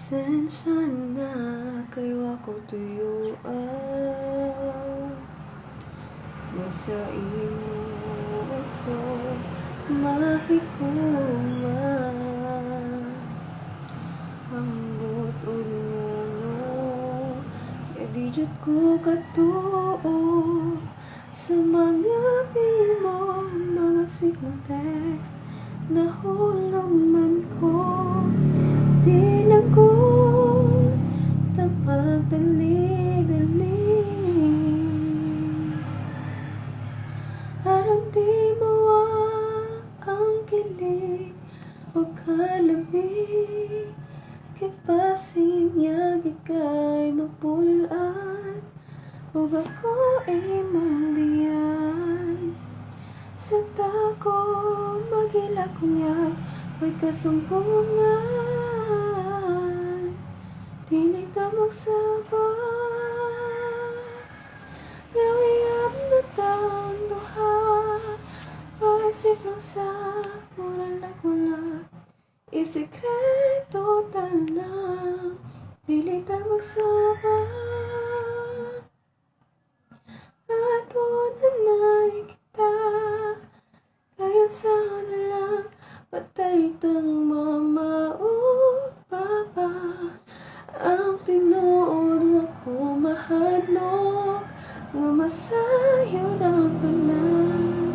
Pasensya na kayo ako tuyuan. Nasa imo ako mahikuman. Ambot o lungo, di jud ko katuo sa mga mo, mga sweet mong text. Nahulog man ko, di lang ko tapagdali-dali. Aram di mawa ang kilig o kalabi, kay pasing niya gikay mapulaan, ug ako imong biyan. Sa tako magila kunyag, may kasumbungan, dili ta magsabat. Ngawiyap na taong duha, paisip lang sa mula, isikreto tanang, dili ta magsabat. Ato na kita, kaya sana lang patay tang mama o papa. Ang tinuod ako mahadlok, nga masayod ang tanan.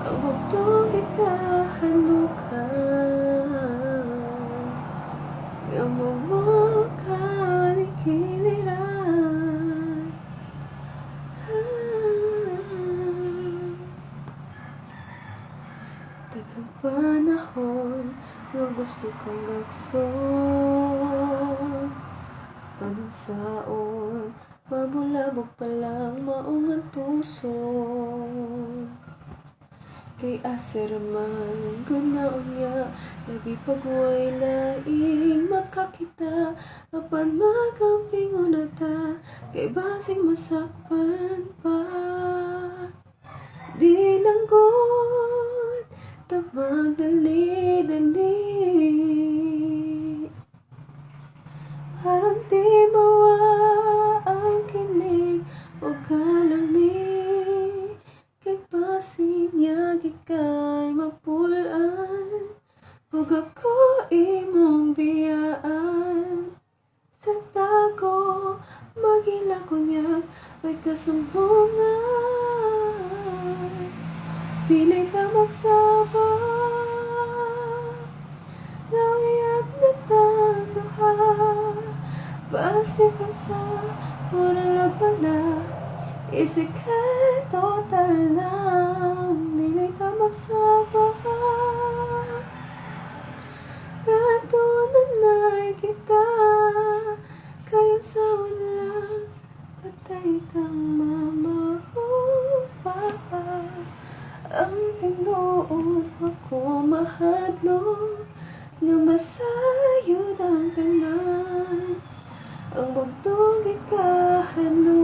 Ang bugtong ikahanukan, nga mo kalikiliran. Tagang panahon nga gusto kang gagson, pansaon mabulabog pa lang maungan tuson. Kay aser man gunaon niya, labi pagway laing makakita, apan magampingon na ta, kay basing masakpan pa. Di lang gud tapag dali-dali, parang di mawa ang kilig o kalamig, kay pasig niya gikay mapulaan, ug ako imong biyaan. Sa tako magila kunyag, may kasumbungan, dili ka magsabat. Ngawiyap na taong duha, pasig lang sa murang labanan, isikreto talang, dili ka magsabat. Ato na kita, kaya sa lang patay kang mama o papa. Ang tinuod ako mahadlok, nga masayod ang tanan. Ang bugtong ikahanukan,